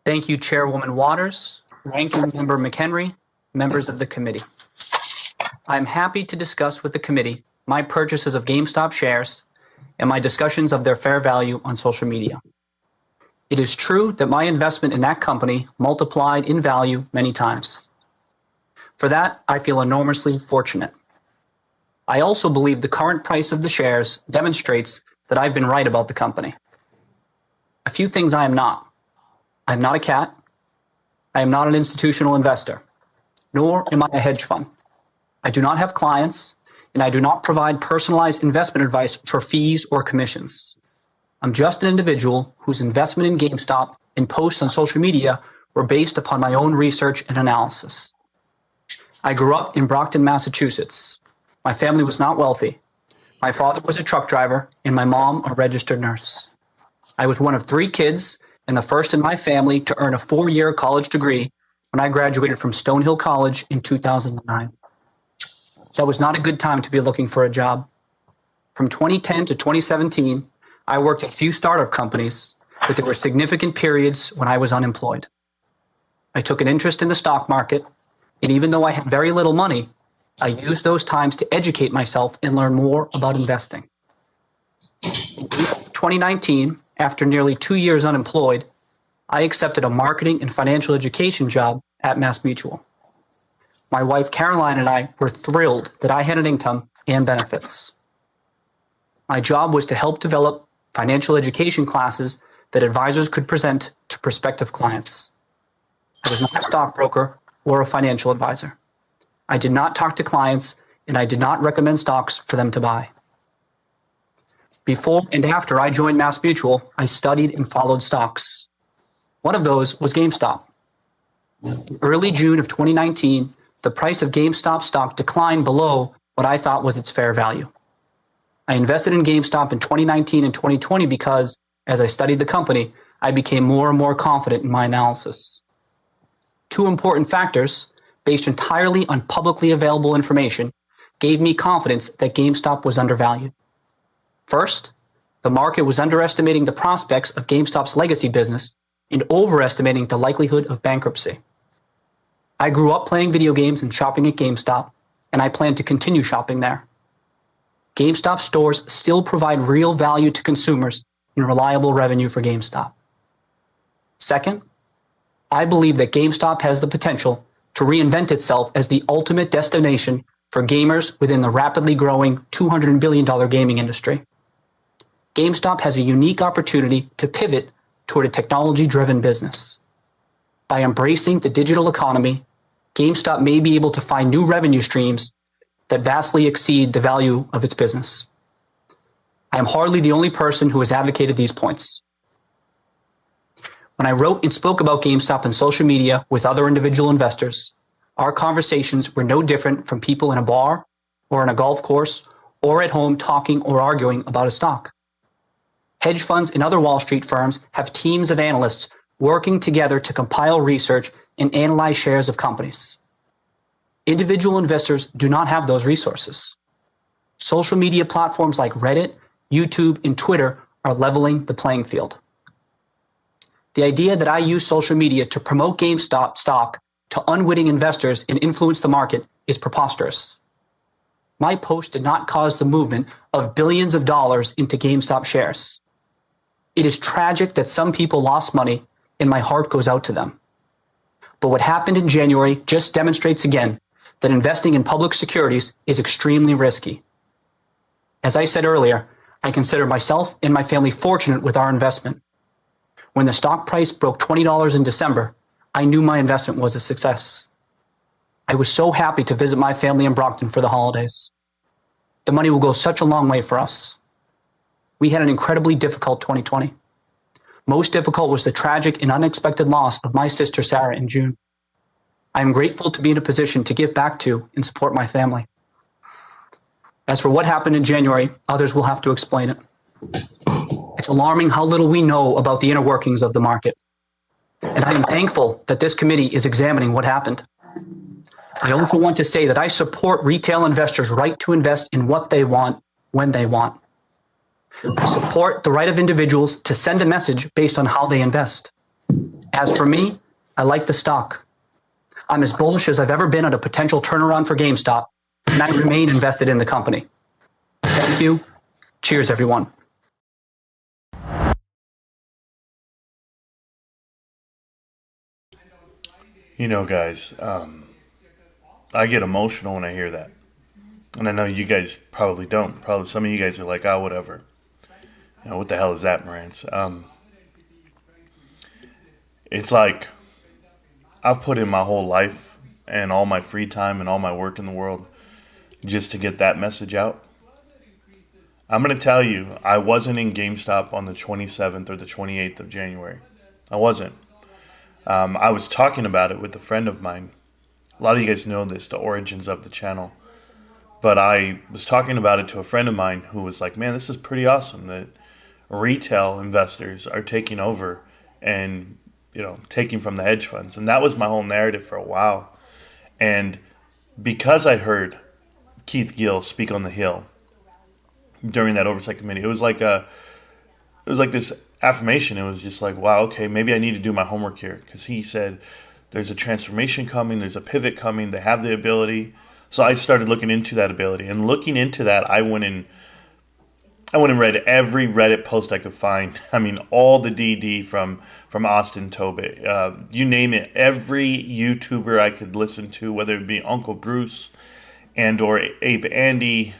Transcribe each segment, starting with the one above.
Thank you, Chairwoman Waters, Ranking Member McHenry, members of the committee. I'm happy to discuss with the committee my purchases of GameStop shares and my discussions of their fair value on social media. It is true that my investment in that company multiplied in value many times. For that, I feel enormously fortunate. I also believe the current price of the shares demonstrates that I've been right about the company. A few things I am not. I am not a cat. I am not an institutional investor, nor am I a hedge fund. I do not have clients, and I do not provide personalized investment advice for fees or commissions. I'm just an individual whose investment in GameStop and posts on social media were based upon my own research and analysis. I grew up in Brockton, Massachusetts. My family was not wealthy. My father was a truck driver and my mom a registered nurse. I was one of 3 kids and the first in my family to earn a 4-year college degree when I graduated from Stonehill College in 2009. That was not a good time to be looking for a job. From 2010 to 2017, I worked at a few startup companies, but there were significant periods when I was unemployed. I took an interest in the stock market, and even though I had very little money, I used those times to educate myself and learn more about investing. In 2019, after nearly 2 years unemployed, I accepted a marketing and financial education job at MassMutual. My wife Caroline and I were thrilled that I had an income and benefits. My job was to help develop financial education classes that advisors could present to prospective clients. I was not a stockbroker or a financial advisor. I did not talk to clients, and I did not recommend stocks for them to buy. Before and after I joined MassMutual, I studied and followed stocks. One of those was GameStop. In early June of 2019, the price of GameStop stock declined below what I thought was its fair value. I invested in GameStop in 2019 and 2020 because, as I studied the company, I became more and more confident in my analysis. 2 important factors, based entirely on publicly available information, gave me confidence that GameStop was undervalued. First, the market was underestimating the prospects of GameStop's legacy business and overestimating the likelihood of bankruptcy. I grew up playing video games and shopping at GameStop, and I plan to continue shopping there. GameStop stores still provide real value to consumers and reliable revenue for GameStop. Second, I believe that GameStop has the potential to reinvent itself as the ultimate destination for gamers within the rapidly growing $200 billion gaming industry. GameStop has a unique opportunity to pivot toward a technology-driven business. By embracing the digital economy, GameStop may be able to find new revenue streams that vastly exceed the value of its business. I am hardly the only person who has advocated these points. When I wrote and spoke about GameStop on social media with other individual investors, our conversations were no different from people in a bar or on a golf course or at home talking or arguing about a stock. Hedge funds and other Wall Street firms have teams of analysts working together to compile research and analyze shares of companies. Individual investors do not have those resources. Social media platforms like Reddit, YouTube, and Twitter are leveling the playing field. The idea that I use social media to promote GameStop stock to unwitting investors and influence the market is preposterous. My post did not cause the movement of billions of dollars into GameStop shares. It is tragic that some people lost money, and my heart goes out to them. But what happened in January just demonstrates again that investing in public securities is extremely risky. As I said earlier, I consider myself and my family fortunate with our investment. When the stock price broke $20 in December, I knew my investment was a success. I was so happy to visit my family in Brockton for the holidays. The money will go such a long way for us. We had an incredibly difficult 2020. Most difficult was the tragic and unexpected loss of my sister Sarah in June. I am grateful to be in a position to give back to and support my family. As for what happened in January, others will have to explain it. It's alarming how little we know about the inner workings of the market. And I am thankful that this committee is examining what happened. I also want to say that I support retail investors' right to invest in what they want, when they want. I support the right of individuals to send a message based on how they invest. As for me, I like the stock. I'm as bullish as I've ever been on a potential turnaround for GameStop, and I remain invested in the company. Thank you. Cheers, everyone. You know, guys, I get emotional when I hear that. And I know you guys probably don't. Probably some of you guys are like, oh, whatever. You know, what the hell is that, Marantz? It's like I've put in my whole life and all my free time and all my work in the world just to get that message out. I'm going to tell you, I wasn't in GameStop on the 27th or the 28th of January. I wasn't. I was talking about it with a friend of mine. A lot of you guys know this, the origins of the channel. But I was talking about it to a friend of mine who was like, man, this is pretty awesome that retail investors are taking over and, taking from the hedge funds. And that was my whole narrative for a while. And because I heard Keith Gill speak on the Hill during that oversight committee, it was like this affirmation. It was just like, wow, okay, maybe I need to do my homework here, because he said there's a transformation coming, there's a pivot coming, they have the ability. So I started looking into that ability, and looking into that, I went and read every Reddit post I could find. I mean, all the DD from Austin Tobit, you name it. Every YouTuber I could listen to, whether it be Uncle Bruce and or Ape Andy,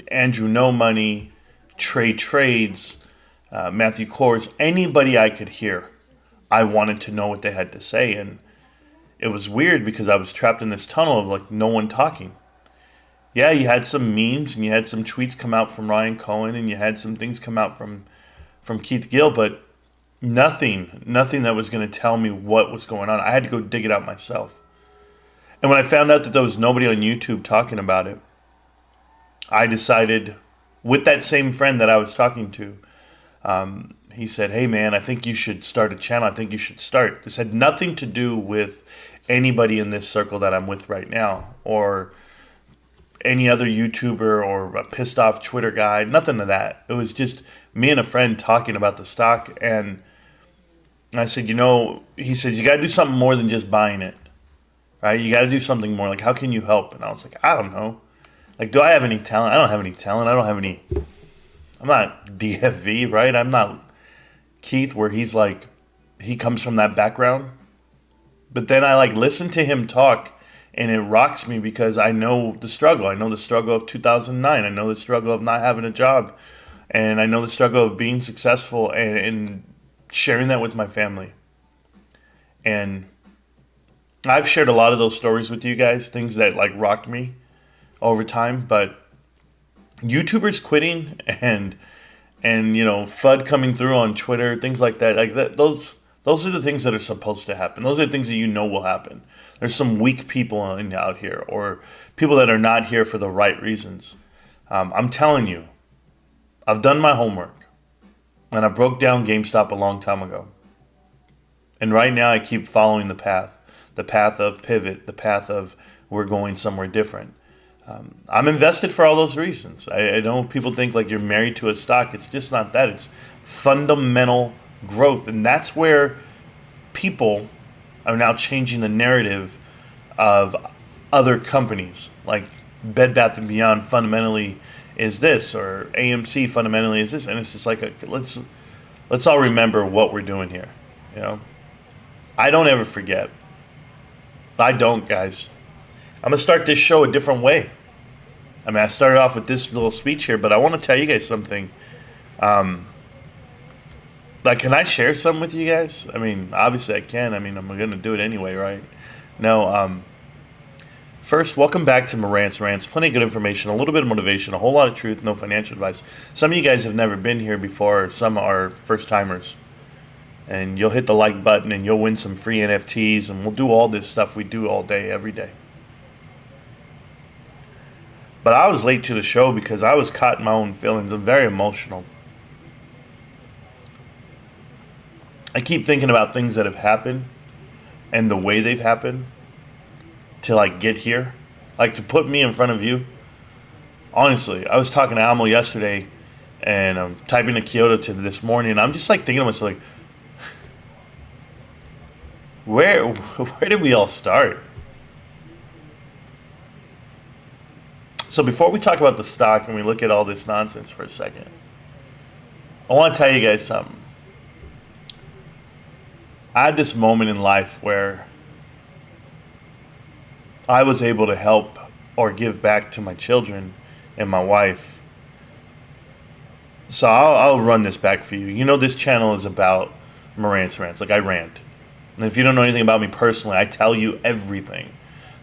Andrew No Money, Trades, Matthew Kors, anybody I could hear, I wanted to know what they had to say. And it was weird because I was trapped in this tunnel of like no one talking. Yeah, you had some memes and you had some tweets come out from Ryan Cohen and you had some things come out from Keith Gill, but nothing that was going to tell me what was going on. I had to go dig it out myself. And when I found out that there was nobody on YouTube talking about it, I decided, with that same friend that I was talking to, he said, hey man, I think you should start a channel. I think you should start. This had nothing to do with anybody in this circle that I'm with right now, or any other YouTuber or a pissed off Twitter guy, nothing of that. It was just me and a friend talking about the stock. And I said, he says, you got to do something more than just buying it, right? You got to do something more. Like, how can you help? And I was like, I don't know. Like, do I have any talent? I don't have any talent. I'm not DFV, right? I'm not Keith, where he's like, he comes from that background. But then I listen to him talk, and it rocks me because I know the struggle. I know the struggle of 2009. I know the struggle of not having a job. And I know the struggle of being successful and sharing that with my family. And I've shared a lot of those stories with you guys, things that rocked me over time. But YouTubers quitting and FUD coming through on Twitter, things like that, those are the things that are supposed to happen. Those are the things that will happen. There's some weak people out here, or people that are not here for the right reasons. I'm telling you, I've done my homework, and I broke down GameStop a long time ago. And right now I keep following the path of pivot, the path of we're going somewhere different. I'm invested for all those reasons. I know people think you're married to a stock. It's just not that. It's fundamental growth. And that's where people are now changing the narrative of other companies. Like Bed Bath & Beyond fundamentally is this, or AMC fundamentally is this. And it's just let's all remember what we're doing here. I don't ever forget. I don't, guys. I'm going to start this show a different way. I mean, I started off with this little speech here, but I want to tell you guys something. Can I share something with you guys? I mean, obviously I can. I mean, I'm going to do it anyway, right? No, first, welcome back to Marantz Rantz. Plenty of good information, a little bit of motivation, a whole lot of truth, no financial advice. Some of you guys have never been here before. Some are first-timers. And you'll hit the like button and you'll win some free NFTs, and we'll do all this stuff we do all day, every day. But I was late to the show because I was caught in my own feelings. I'm very emotional. I keep thinking about things that have happened and the way they've happened to get here, to put me in front of you. Honestly, I was talking to Amo yesterday, and I'm typing to Kyoto to this morning, and I'm just thinking to myself, where did we all start? So before we talk about the stock and we look at all this nonsense for a second, I want to tell you guys something. I had this moment in life where I was able to help or give back to my children and my wife. So I'll run this back for you. You know, this channel is about Marantz Rantz. Like, I rant. And if you don't know anything about me personally, I tell you everything.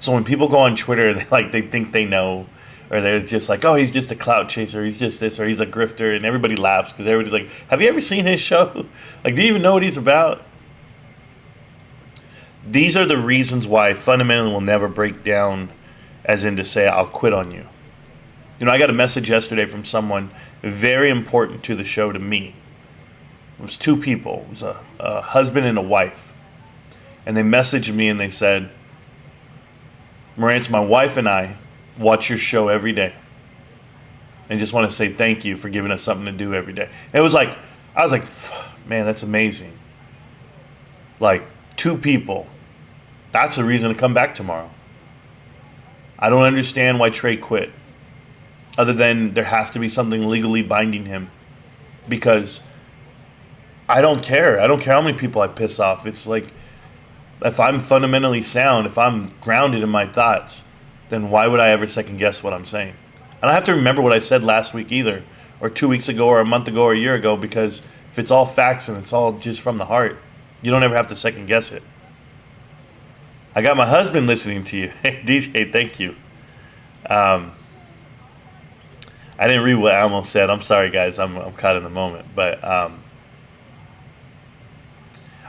So when people go on Twitter, they think they know, or they're just like, oh, he's just a clout chaser, he's just this, or he's a grifter, and everybody laughs because everybody's like, have you ever seen his show? Like, do you even know what he's about? These are the reasons why I fundamentally will never break down, as in to say, I'll quit on you. You know, I got a message yesterday from someone very important to the show to me. It was two people. It was a husband and a wife. And they messaged me and they said, Marantz, my wife and I watch your show every day. And just want to say thank you for giving us something to do every day. And it was like, I was like, man, that's amazing. Like, two people. That's a reason to come back tomorrow. I don't understand why Trey quit. Other than there has to be something legally binding him. Because I don't care. I don't care how many people I piss off. It's like, if I'm fundamentally sound, if I'm grounded in my thoughts, then why would I ever second guess what I'm saying? I don't have to remember what I said last week either, or 2 weeks ago, or a month ago, or a year ago, because if it's all facts and it's all just from the heart, you don't ever have to second guess it. I got my husband listening to you. Hey, DJ, thank you. I didn't read what I almost said. I'm sorry, guys. I'm caught in the moment. But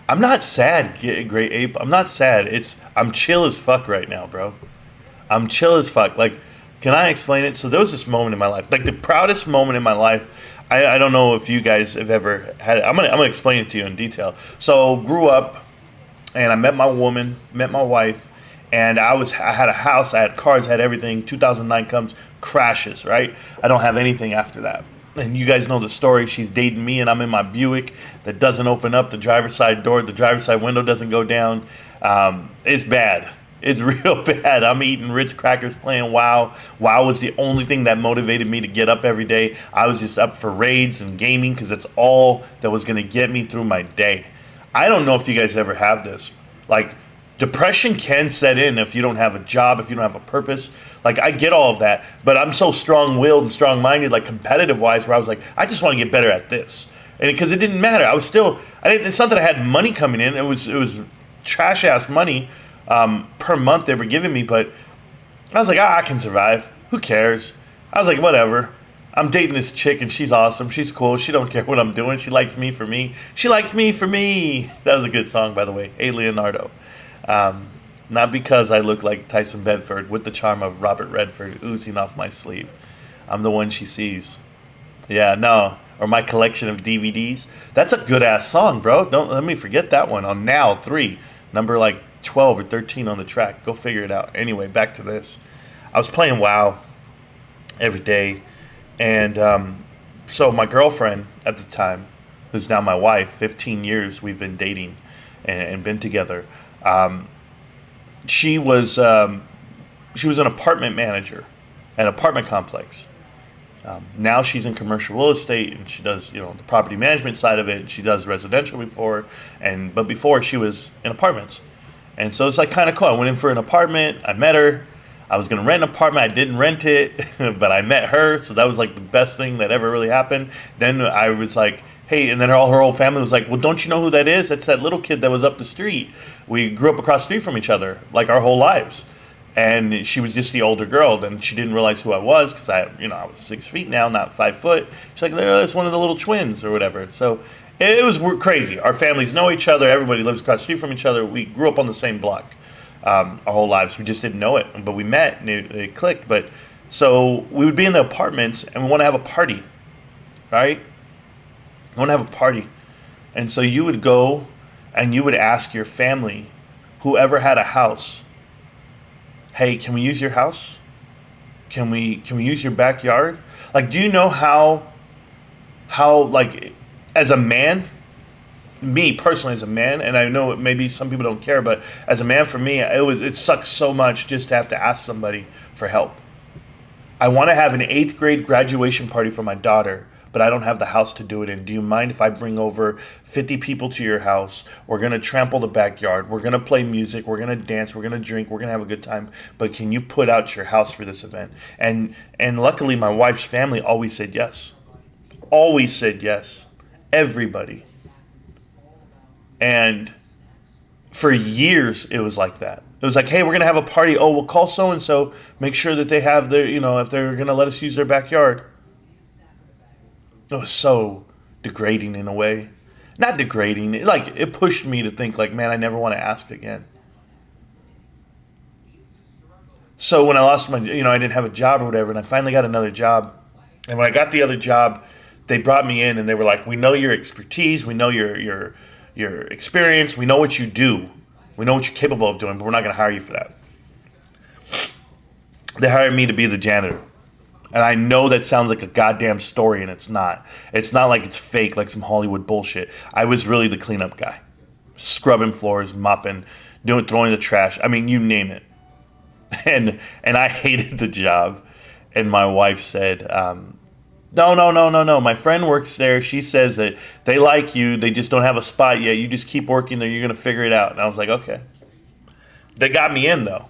I'm not sad, Great Ape. I'm not sad. I'm chill as fuck right now, bro. I'm chill as fuck. Like, can I explain it? So there was this moment in my life, like the proudest moment in my life. I don't know if you guys have ever had it. I'm gonna explain it to you in detail. So grew up, and I met my woman, met my wife, and I had a house, I had cars, I had everything. 2009 comes, crashes, right? I don't have anything after that. And you guys know the story. She's dating me, and I'm in my Buick that doesn't open up the driver's side door. The driver's side window doesn't go down. It's bad. It's real bad. I'm eating Ritz crackers, playing WoW. WoW was the only thing that motivated me to get up every day. I was just up for raids and gaming because it's all that was going to get me through my day. I don't know if you guys ever have this. Like, depression can set in if you don't have a job, if you don't have a purpose. Like, I get all of that, but I'm so strong-willed and strong-minded, like competitive-wise, where I was like, I just want to get better at this. And because it didn't matter. It's not that I had money coming in. It was trash-ass money per month they were giving me, but I was like, I can survive. Who cares? I was like, whatever. I'm dating this chick, and she's awesome. She's cool. She don't care what I'm doing. She likes me for me. She likes me for me. That was a good song, by the way. Hey, Leonardo. Not because I look like Tyson Bedford with the charm of Robert Redford oozing off my sleeve. I'm the one she sees. Yeah, no. Or my collection of DVDs. That's a good-ass song, bro. Don't let me forget that one on Now 3. Number like 12 or 13 on the track. Go figure it out. Anyway, back to this. I was playing WoW every day. And so my girlfriend at the time, who's now my wife, 15 years we've been dating and been together. She was an apartment manager at an apartment complex. Now she's in commercial real estate, and she does, the property management side of it. And she does residential but before she was in apartments. And so it's like kind of cool. I went in for an apartment. I met her. I was going to rent an apartment. I didn't rent it, but I met her. So that was like the best thing that ever really happened. Then I was like, hey, and then her whole family was like, well, don't you know who that is? That's that little kid that was up the street. We grew up across the street from each other, like our whole lives. And she was just the older girl. Then she didn't realize who I was because I was 6 feet now, not 5 foot. She's like, it's one of the little twins or whatever. So it was crazy. Our families know each other. Everybody lives across the street from each other. We grew up on the same block our whole lives. We just didn't know it. But we met and it clicked. But so we would be in the apartments and we want to have a party, right? We want to have a party. And so you would go and you would ask your family, whoever had a house, hey, can we use your house? Can we use your backyard? Like, do you know how like, as a man, me personally as a man, and I know maybe some people don't care, but as a man, for me, it sucks so much just to have to ask somebody for help. I want to have an 8th grade graduation party for my daughter, but I don't have the house to do it in. Do you mind if I bring over 50 people to your house? We're going to trample the backyard. We're going to play music. We're going to dance. We're going to drink. We're going to have a good time. But can you put out your house for this event? And luckily, my wife's family always said yes. Always said yes. Everybody. And for years, it was like that. It was like, hey, we're going to have a party. Oh, we'll call so-and-so. Make sure that they have their, if they're going to let us use their backyard. It was so degrading in a way. Not degrading. It pushed me to think like, man, I never want to ask again. So when I lost my, I didn't have a job or whatever, and I finally got another job. And when I got the other job, they brought me in and they were like, we know your expertise. We know your experience. We know what you do. We know what you're capable of doing, but we're not going to hire you for that. They hired me to be the janitor. And I know that sounds like a goddamn story, and it's not. It's not like it's fake, like some Hollywood bullshit. I was really the cleanup guy. Scrubbing floors, mopping, throwing the trash. I mean, you name it. And I hated the job. And my wife said, no. My friend works there. She says that they like you. They just don't have a spot yet. You just keep working there. You're going to figure it out. And I was like, okay. They got me in, though.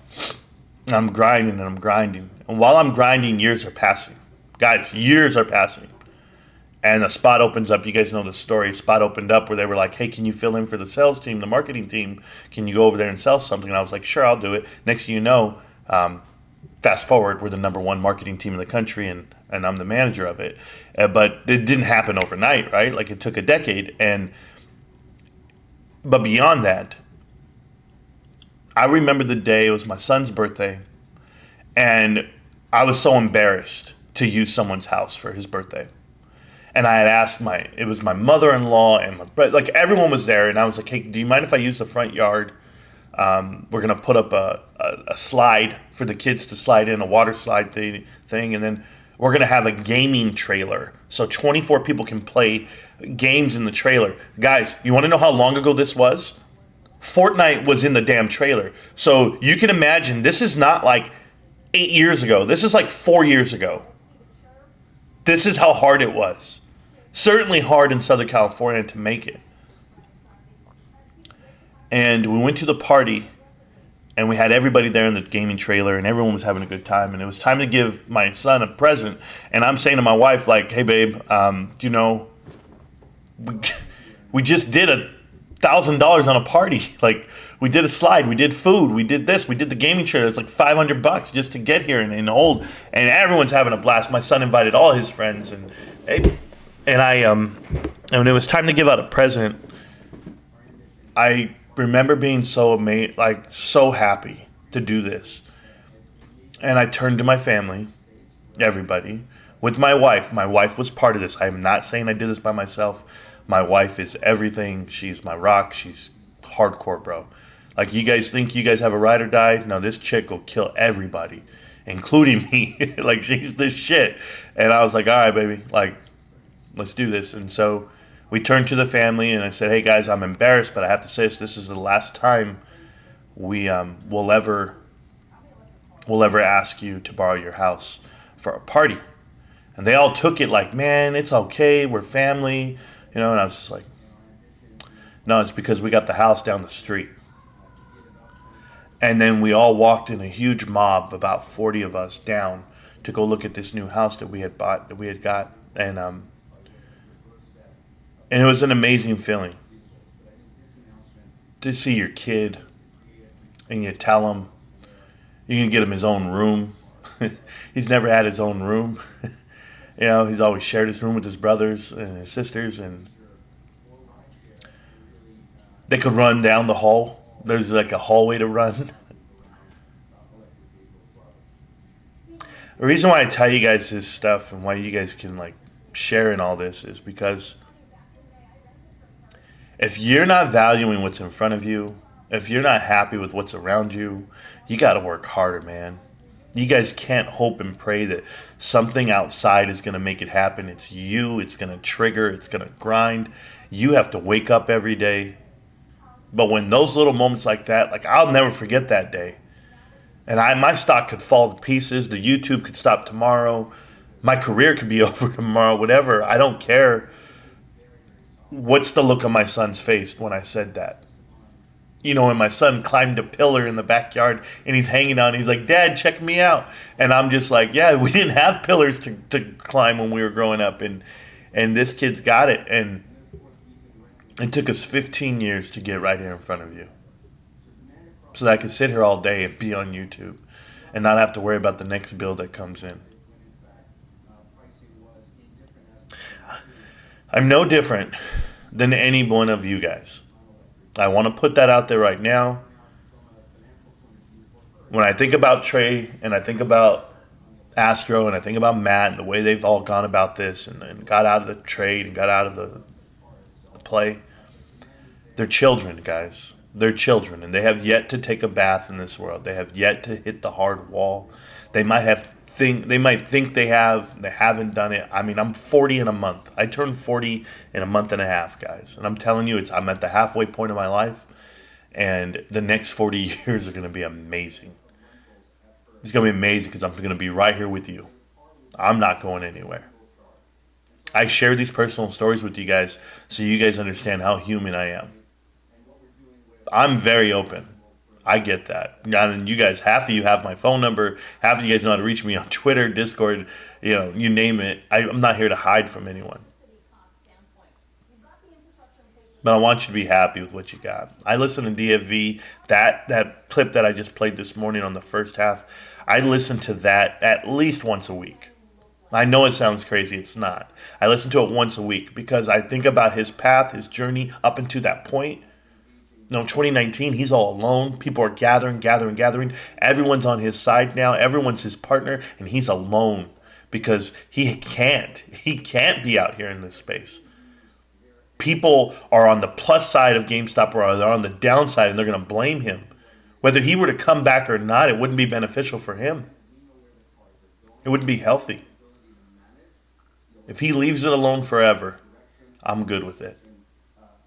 I'm grinding. And while I'm grinding, years are passing. Guys, years are passing. And a spot opens up. You guys know the story. A spot opened up where they were like, hey, can you fill in for the sales team, the marketing team? Can you go over there and sell something? And I was like, sure, I'll do it. Next thing you know, fast forward, we're the #1 marketing team in the country, and I'm the manager of it. But it didn't happen overnight, right? Like, it took a decade. But beyond that, I remember the day, it was my son's birthday, and I was so embarrassed to use someone's house for his birthday. And I had asked it was my mother-in-law and everyone was there, and I was like, hey, do you mind if I use the front yard? We're going to put up a slide for the kids to slide in, a water slide thing, and then we're going to have a gaming trailer so 24 people can play games in the trailer. Guys, you want to know how long ago this was? Fortnite was in the damn trailer. So you can imagine, this is not like 8 years ago. This is like 4 years ago. This is how hard it was. Certainly hard in Southern California to make it. And we went to the party, and we had everybody there in the gaming trailer, and everyone was having a good time. And it was time to give my son a present. And I'm saying to my wife, like, hey, babe, we just did $1,000 on a party. Like, we did a slide, we did food, we did this, we did the gaming trailer. It's like $500 just to get here and hold. And everyone's having a blast. My son invited all his friends, and when it was time to give out a present, I remember being so amazed, like so happy to do this. And I turned to my family, everybody, with my wife. My wife was part of this. I am not saying I did this by myself. My wife is everything. She's my rock. She's hardcore, bro. Like, you guys think you guys have a ride or die? No, this chick will kill everybody, including me. Like, she's the shit. And I was like, all right, baby, like, let's do this. And so we turned to the family, and I said, hey, guys, I'm embarrassed, but I have to say this is the last time we'll ever ask you to borrow your house for a party. And they all took it like, man, it's okay, we're family, and I was just like, no, it's because we got the house down the street. And then we all walked in a huge mob, about 40 of us, down to go look at this new house that we had bought, that we had got. And it was an amazing feeling to see your kid, and you tell him you can get him his own room. He's never had his own room. He's always shared his room with his brothers and his sisters, and they could run down the hall. There's like a hallway to run. The reason why I tell you guys this stuff and why you guys can like share in all this is because if you're not valuing what's in front of you, if you're not happy with what's around you, you got to work harder, man. You guys can't hope and pray that something outside is going to make it happen. It's you. It's going to trigger. It's going to grind. You have to wake up every day. But when those little moments like that, like I'll never forget that day. And my stock could fall to pieces. The YouTube could stop tomorrow. My career could be over tomorrow. Whatever. I don't care. What's the look on my son's face when I said that? You know, when my son climbed a pillar in the backyard and he's hanging out and he's like, Dad, check me out. And I'm just like, yeah, we didn't have pillars to climb when we were growing up. And this kid's got it. And it took us 15 years to get right here in front of you. So that I could sit here all day and be on YouTube and not have to worry about the next bill that comes in. I'm no different than any one of you guys. I want to put that out there right now. When I think about Trey and I think about Astro and I think about Matt and the way they've all gone about this and got out of the trade and got out of the play, they're children, guys. They're children, and they have yet to take a bath in this world. They have yet to hit the hard wall. They might think they have. They haven't done it. I mean, I'm 40 in a month. I turned 40 in a month and a half, guys. And I'm telling you, I'm at the halfway point of my life, and the next 40 years are going to be amazing. It's going to be amazing because I'm going to be right here with you. I'm not going anywhere. I share these personal stories with you guys so you guys understand how human I am. I'm very open. I get that. And you guys, half of you have my phone number. Half of you guys know how to reach me on Twitter, Discord, you name it. I'm not here to hide from anyone. But I want you to be happy with what you got. I listen to DFV. That clip that I just played this morning on the first half, I listen to that at least once a week. I know it sounds crazy. It's not. I listen to it once a week because I think about his path, his journey up into that point. No, 2019, he's all alone. People are gathering. Everyone's on his side now. Everyone's his partner, and he's alone because he can't be out here in this space. People are on the plus side of GameStop or they're on the downside, and they're going to blame him. Whether he were to come back or not, it wouldn't be beneficial for him. It wouldn't be healthy. If he leaves it alone forever, I'm good with it.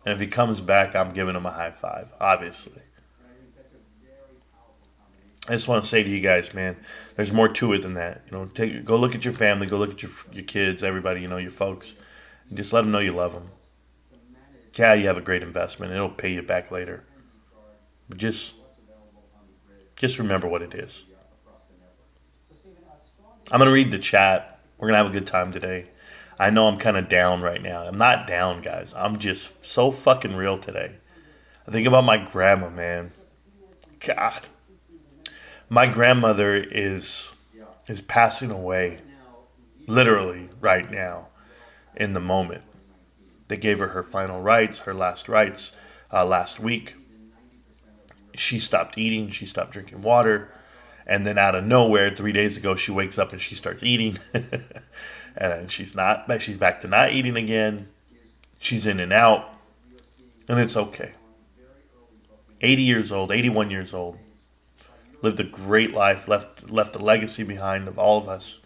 And if he comes back, I'm giving him a high five, obviously. I just want to say to you guys, man, there's more to it than that. Go look at your family, go look at your kids, everybody, your folks, and just let them know you love them. Yeah, you have a great investment. It'll pay you back later. But just remember what it is. I'm going to read the chat. We're going to have a good time today. I know I'm kind of down right now. I'm not down, guys. I'm just so fucking real today. I think about my grandma, man. God. My grandmother is passing away literally right now in the moment. They gave her final rites, her last rites last week. She stopped eating. She stopped drinking water. And then out of nowhere, 3 days ago, she wakes up and she starts eating. And she's back to not eating again. She's in and out. And it's okay. 80 years old, 81 years old. Lived a great life, left a legacy behind of all of us.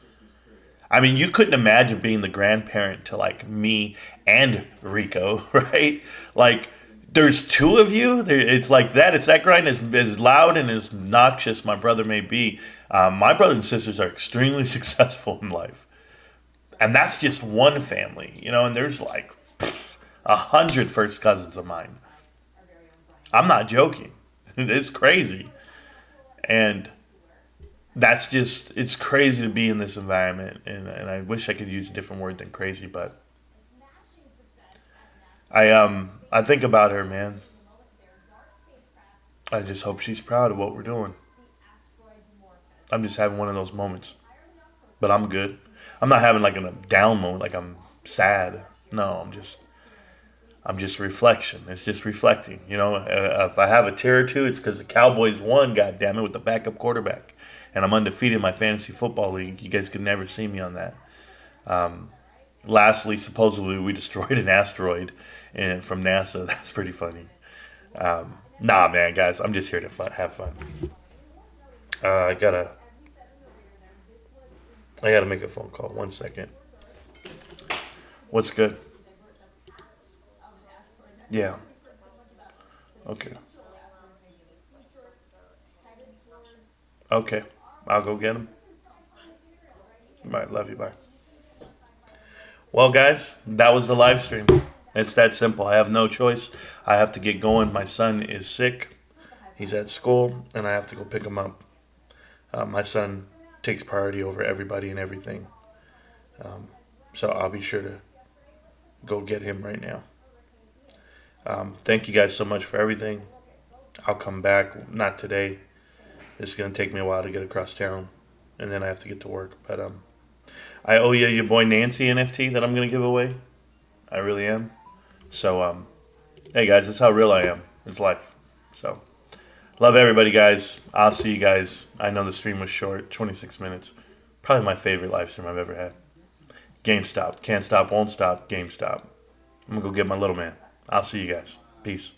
I mean, you couldn't imagine being the grandparent to like me and Rico, right? Like, there's two of you. It's like that. It's that grind as loud and as noxious my brother may be. My brothers and sisters are extremely successful in life. And that's just one family, and there's like 100 first cousins of mine. I'm not joking. It's crazy. And that's just, it's crazy to be in this environment. And I wish I could use a different word than crazy, but I think about her, man. I just hope she's proud of what we're doing. I'm just having one of those moments. But I'm good. I'm not having like a down moment, like I'm sad. No, I'm just reflection. It's just reflecting. If I have a tear or two, it's because the Cowboys won, goddammit, with the backup quarterback. And I'm undefeated in my fantasy football league. You guys could never see me on that. Lastly, supposedly we destroyed an asteroid from NASA. That's pretty funny. Nah, man, guys, I'm just here to have fun. I gotta I gotta make a phone call. 1 second. What's good? Yeah. Okay. Okay. I'll go get him. All right. Love you. Bye. Well, guys, that was the live stream. It's that simple. I have no choice. I have to get going. My son is sick. He's at school, and I have to go pick him up. My son takes priority over everybody and everything. So I'll be sure to go get him right now. Thank you guys so much for everything. I'll come back. Not today. It's going to take me a while to get across town, and then I have to get to work. But I owe you your boy Nancy NFT that I'm going to give away. I really am. So, hey guys, that's how real I am. It's life. So, love everybody, guys. I'll see you guys. I know the stream was short, 26 minutes. Probably my favorite live stream I've ever had. GameStop. Can't stop, won't stop. GameStop. I'm going to go get my little man. I'll see you guys. Peace.